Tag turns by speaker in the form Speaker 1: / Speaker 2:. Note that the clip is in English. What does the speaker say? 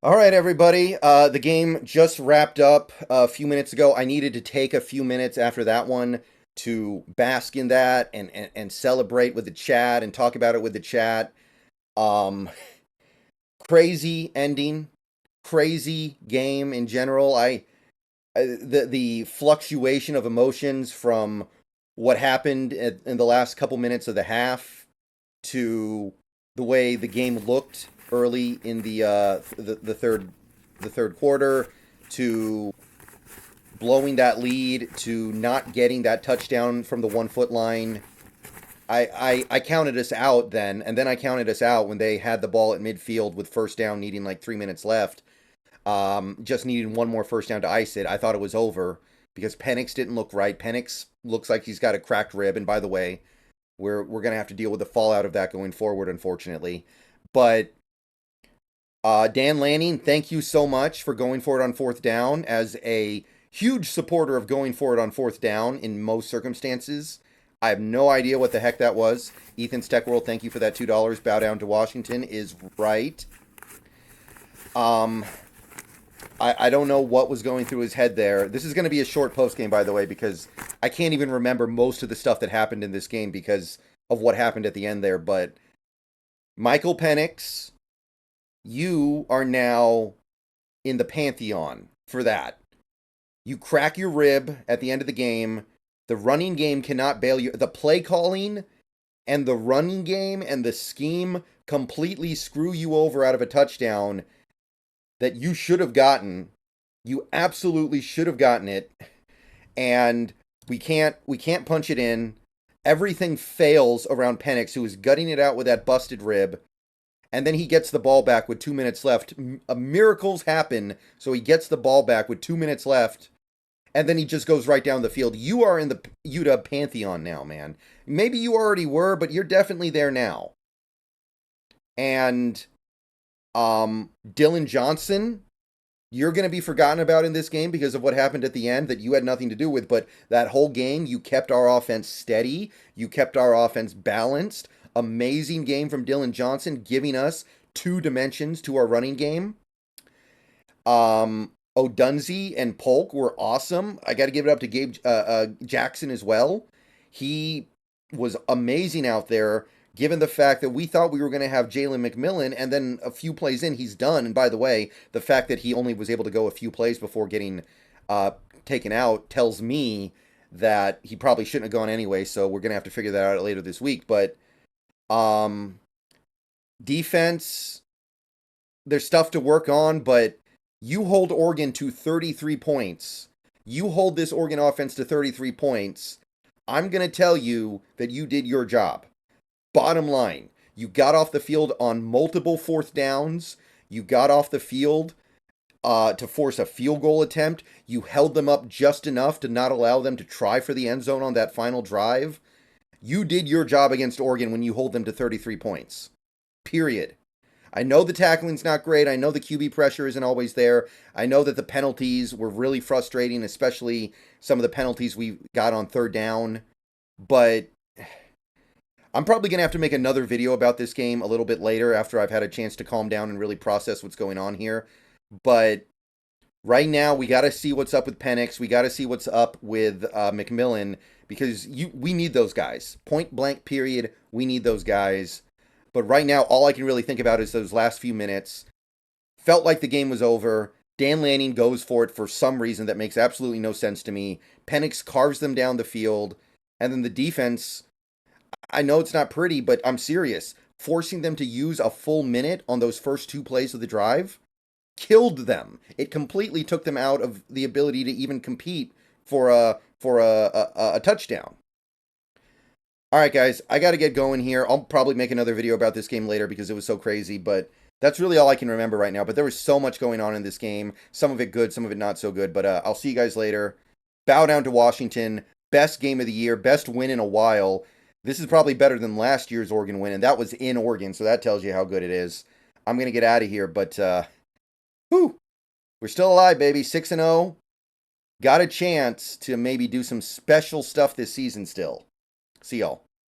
Speaker 1: All right, everybody. The game just wrapped up a few minutes ago. I needed to take a few minutes after that one to bask in that and celebrate with the chat and talk about it with the chat. Um, Crazy ending, crazy game in general. The fluctuation of emotions from what happened in the last couple minutes of the half to the way the game looked early in the third quarter to blowing that lead to not getting that touchdown from the 1 foot line. I counted us out then, and then I counted us out when they had the ball at midfield with first down, needing like 3 minutes left. Just needing one more first down to ice it. I thought it was over because Penix didn't look right. Penix looks like he's got a cracked rib, and by the way, we're gonna have to deal with the fallout of that going forward, unfortunately. But Dan Lanning, thank you so much for going for it on fourth down. As a huge supporter of going for it on fourth down in most circumstances, I have no idea what the heck that was. Ethan's Tech World, thank you for that $2. Bow down to Washington is right. Um, I don't know what was going through his head there. This is going to be a short post game, by the way, because I can't even remember most of the stuff that happened in this game because of what happened at the end there. But Michael Penix, you are now in the pantheon for that. You crack your rib at the end of the game. The running game cannot bail you. The play calling and the running game and the scheme completely screw you over out of a touchdown that you should have gotten. You absolutely should have gotten it. And we can't punch it in. Everything fails around Penix, who is gutting it out with that busted rib. And then he gets the ball back with 2 minutes left. Miracles happen, so he gets the ball back with 2 minutes left, and then he just goes right down the field. You are in the UW pantheon now, man. Maybe you already were, but you're definitely there now. And Dylan Johnson, you're going to be forgotten about in this game because of what happened at the end that you had nothing to do with. But that whole game, you kept our offense steady. You kept our offense balanced. Amazing game from Dylan Johnson, giving us two dimensions to our running game. Odunze and Polk were awesome. I got to give it up to Gabe Jackson as well. He was amazing out there, given the fact that we thought we were going to have Jalen McMillan, and then a few plays in, he's done. And by the way, the fact that he only was able to go a few plays before getting taken out tells me that he probably shouldn't have gone anyway. So we're going to have to figure that out later this week. But defense, there's stuff to work on, but you hold Oregon to 33 points. You hold this Oregon offense to 33 points. I'm going to tell you that you did your job. Bottom line, you got off the field on multiple fourth downs. You got off the field to force a field goal attempt. You held them up just enough to not allow them to try for the end zone on that final drive. You did your job against Oregon when you hold them to 33 points. Period. I know the tackling's not great. I know the QB pressure isn't always there. I know that the penalties were really frustrating, especially some of the penalties we got on third down. But I'm probably going to have to make another video about this game a little bit later after I've had a chance to calm down and really process what's going on here. But right now, we got to see what's up with Penix. We got to see what's up with McMillan because we need those guys. Point blank, period. We need those guys. But right now, all I can really think about is those last few minutes. Felt like the game was over. Dan Lanning goes for it for some reason that makes absolutely no sense to me. Penix carves them down the field. And then the defense, I know it's not pretty, but I'm serious. Forcing them to use a full minute on those first two plays of the drive killed them. It completely took them out of the ability to even compete for a touchdown. All right, guys, I got to get going here. I'll probably make another video about this game later because it was so crazy, but that's really all I can remember right now. But there was so much going on in this game. Some of it good, some of it not so good. But I'll see you guys later. Bow down to Washington. Best game of the year. Best win in a while. This is probably better than last year's Oregon win, and that was in Oregon, so that tells you how good it is. I'm going to get out of here, but whew, we're still alive, baby. 6-0. Got a chance to maybe do some special stuff this season still. See y'all.